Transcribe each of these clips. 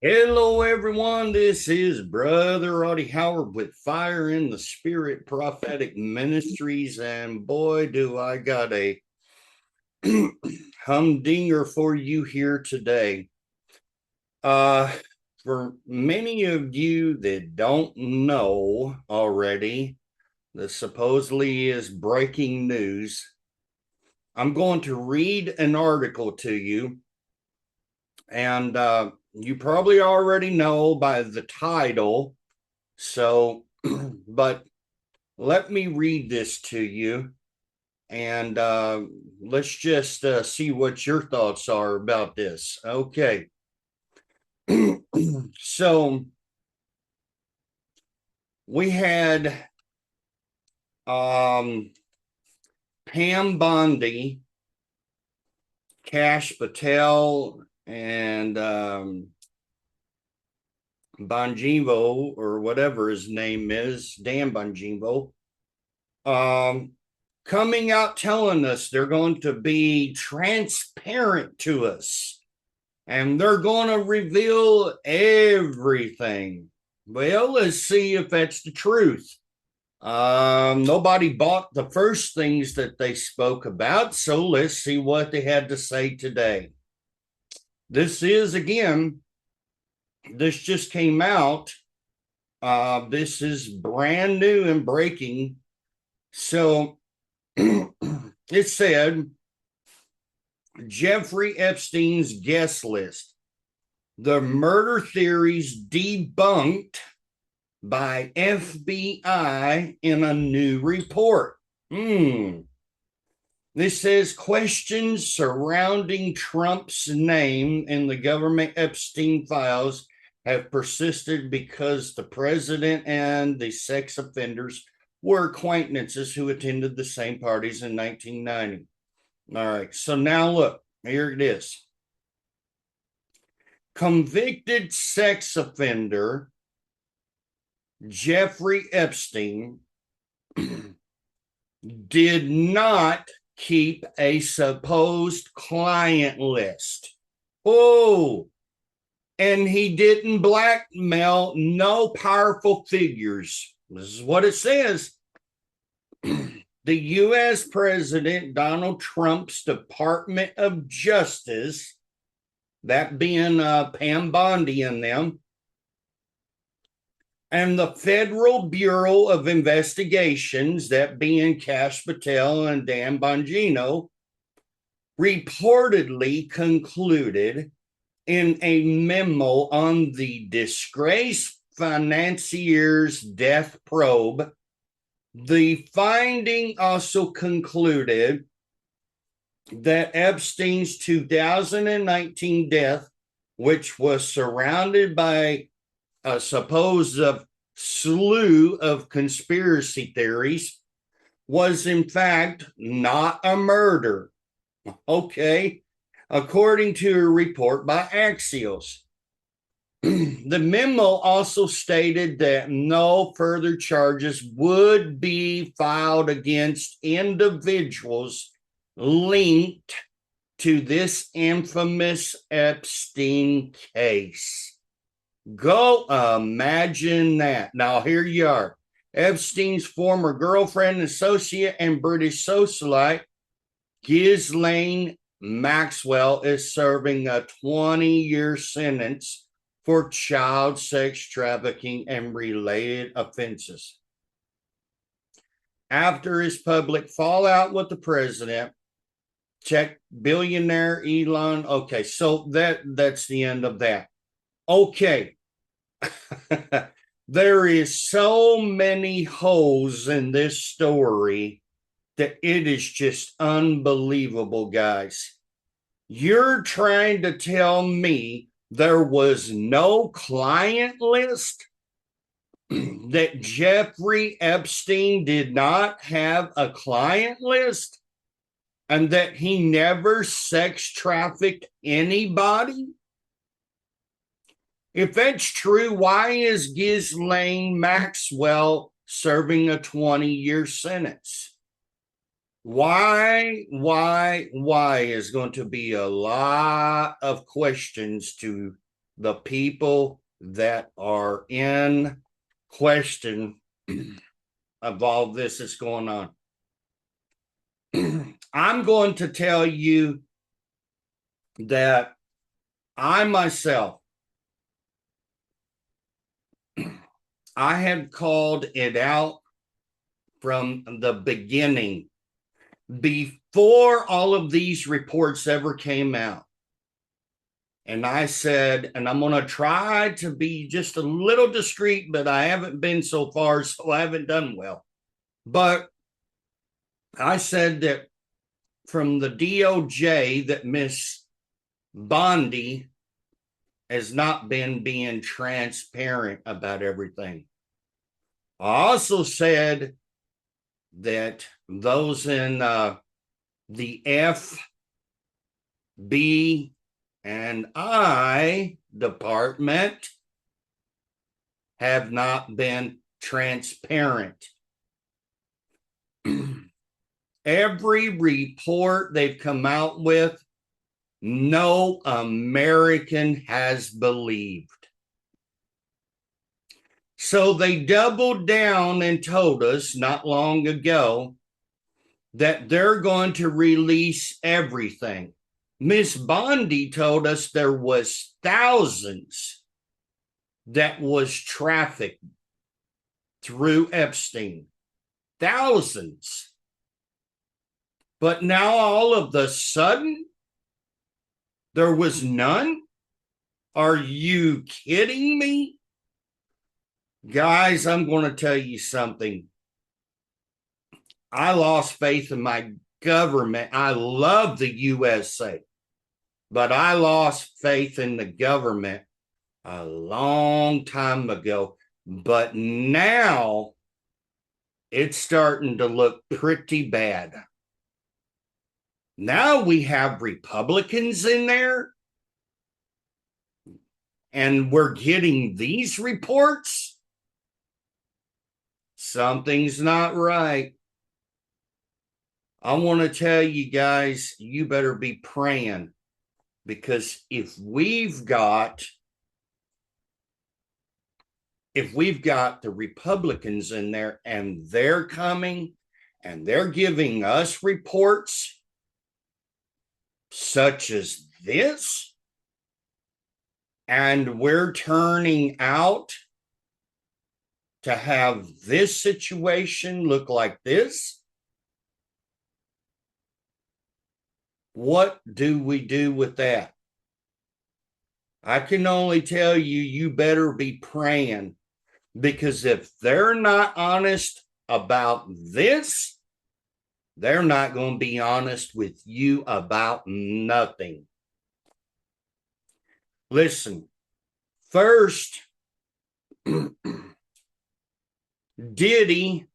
Hello, everyone. This is Brother Auty Howard with Fire in the Spirit Prophetic Ministries. And boy, do I got a humdinger for you here today. For many of you that don't know already, this supposedly is breaking news. I'm going to read an article to you, and you probably already know by the title. So, but let me read this to you, and let's just see what your thoughts are about this. Okay. So, we had Pam Bondi, Cash Patel, and Bongivo, or whatever his name is, Dan Bongivo, coming out telling us they're going to be transparent to us and they're going to reveal everything. Well, let's see if that's the truth. Nobody bought the first things that they spoke about, so let's see what they had to say today. This is, again, this just came out. This is brand new and breaking. So it said, Jeffrey Epstein's guest list, the murder theories debunked by FBI in a new report. This says questions surrounding Trump's name in the government Epstein files have persisted because the president and the sex offenders were acquaintances who attended the same parties in 1990. All right, so now look, here it is. Convicted sex offender Jeffrey Epstein did not keep a supposed client list. Oh, and he didn't blackmail no powerful figures. This is what it says. The U.S. President Donald Trump's Department of Justice, that being Pam Bondi and them, and the Federal Bureau of Investigations, that being Cash Patel and Dan Bongino, reportedly concluded in a memo on the disgraced financier's death probe. The finding also concluded that Epstein's 2019 death, which was surrounded by a supposed slew of conspiracy theories, was in fact not a murder. Okay, according to a report by Axios. The memo also stated that no further charges would be filed against individuals linked to this infamous Epstein case. Go imagine that. Now, here you are. Epstein's former girlfriend, associate, and British socialite, Ghislaine Maxwell, is serving a 20-year sentence for child sex trafficking and related offenses. After his public fallout with the president, check billionaire Elon. Okay, so that's the end of that. Okay. There is so many holes in this story that it is just unbelievable, guys. You're trying to tell me there was no client list? That Jeffrey Epstein did not have a client list? And that he never sex trafficked anybody? If that's true, why is Ghislaine Maxwell serving a 20-year sentence? Why is going to be a lot of questions to the people that are in question of all this that's going on. I'm going to tell you that I myself, I had called it out from the beginning, before all of these reports ever came out. And I said, and I'm going to try to be just a little discreet, but I haven't been so far, so I haven't done well. But I said that from the DOJ that Miss Bondi has not been being transparent about everything. I also said that those in the FBI department have not been transparent. Every report they've come out with, no American has believed. So they doubled down and told us not long ago that they're going to release everything. Miss Bondi told us there was thousands that was trafficked through Epstein. Thousands. But now all of a sudden, there was none? Are you kidding me? Guys, I'm going to tell you something. I lost faith in my government. I love the USA, but I lost faith in the government a long time ago. But now it's starting to look pretty bad. Now we have Republicans in there, and we're getting these reports. Something's not right. I want to tell you guys, you better be praying, because if we've got the Republicans in there and they're coming and they're giving us reports such as this, and we're turning out to have this situation look like this, what do we do with that? I can only tell you, you better be praying, because if they're not honest about this, they're not going to be honest with you about nothing. Listen, first, Diddy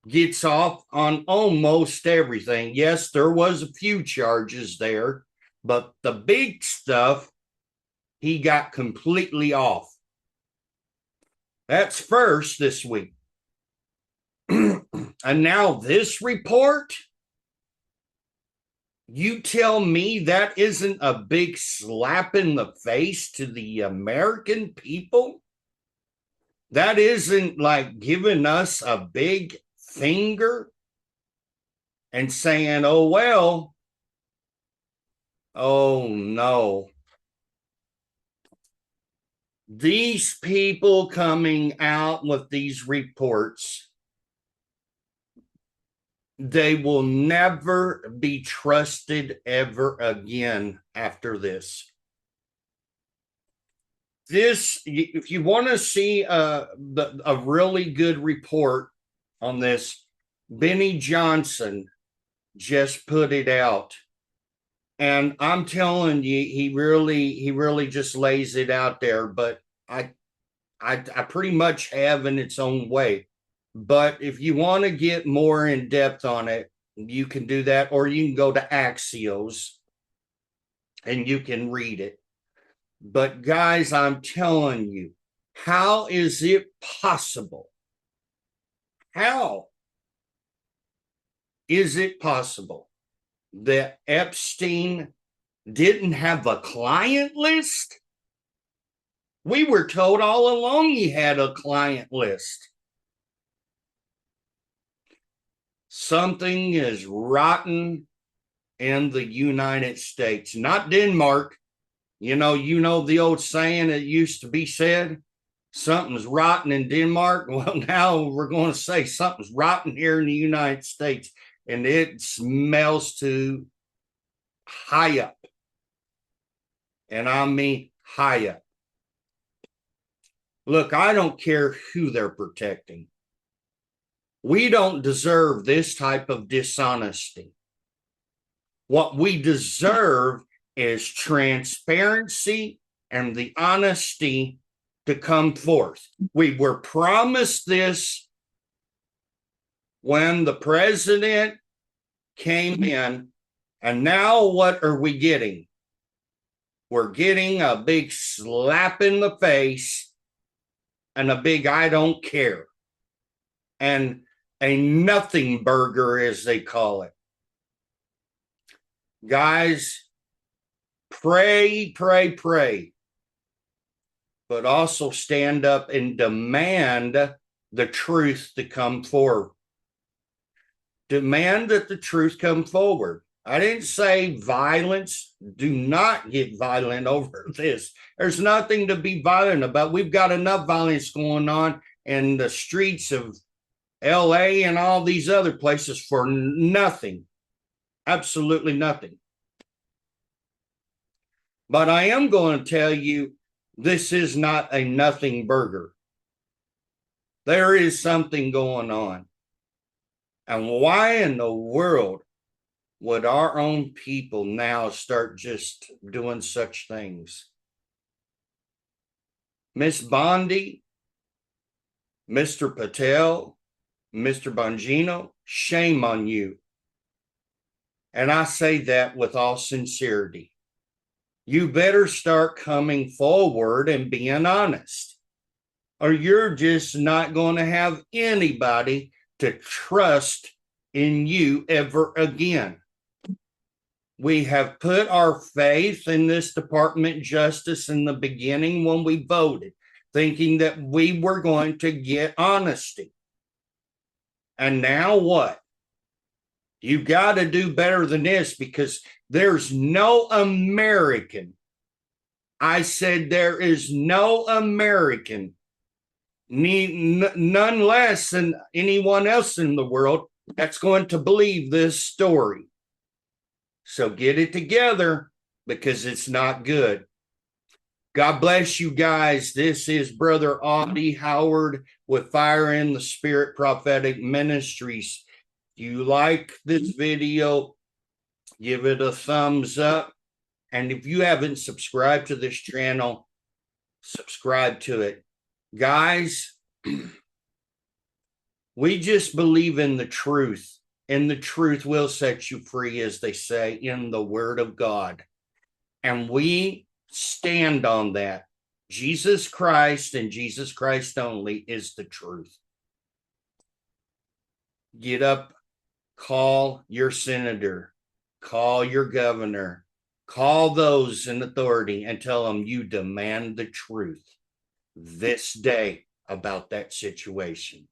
gets off on almost everything. Yes, there was a few charges there, but the big stuff, he got completely off. That's first this week. And now this report, you tell me that isn't a big slap in the face to the American people? That isn't like giving us a big finger and saying, oh, well, oh, no. These people coming out with these reports, they will never be trusted ever again after this. This, if you want to see a really good report on this, Benny Johnson just put it out. And I'm telling you, he really just lays it out there. But I pretty much have in its own way. But if you want to get more in depth on it, you can do that, or you can go to Axios and you can read it. But guys, I'm telling you, how is it possible? How is it possible that Epstein didn't have a client list? We were told all along he had a client list. Something is rotten in the United States, not Denmark. You know the old saying that used to be said, something's rotten in Denmark. Well, now we're going to say something's rotten here in the United States, and it smells too high up. And I mean high up. Look, I don't care who they're protecting. We don't deserve this type of dishonesty. What we deserve is transparency and the honesty to come forth. We were promised this when the president came in, and now what are we getting? We're getting a big slap in the face and a big I don't care, and a nothing burger, as they call it. Guys, pray, pray, pray, but also stand up and demand the truth to come forward. Demand that the truth come forward. I didn't say violence. Do not get violent over this. There's nothing to be violent about. We've got enough violence going on in the streets of LA and all these other places for nothing. Absolutely nothing. But I am going to tell you, this is not a nothing burger. There is something going on. And why in the world would our own people now start just doing such things? Miss Bondi, Mr. Patel, Mr. Bongino, shame on you. And I say that with all sincerity. You better start coming forward and being honest, or you're just not going to have anybody to trust in you ever again. We have put our faith in this Department of Justice in the beginning when we voted, thinking that we were going to get honesty. And now what? You got to do better than this, because there's no American. I said there is no American, none less than anyone else in the world, that's going to believe this story. So get it together, because it's not good. God bless you guys. This is Brother Auty Howard with Fire in the Spirit Prophetic Ministries. If you like this video, give it a thumbs up. And if you haven't subscribed to this channel, subscribe to it. Guys, we just believe in the truth, and the truth will set you free, as they say in the Word of God. And we stand on that. Jesus Christ and Jesus Christ only is the truth. Get up, call your senator, call your governor, call those in authority and tell them you demand the truth this day about that situation.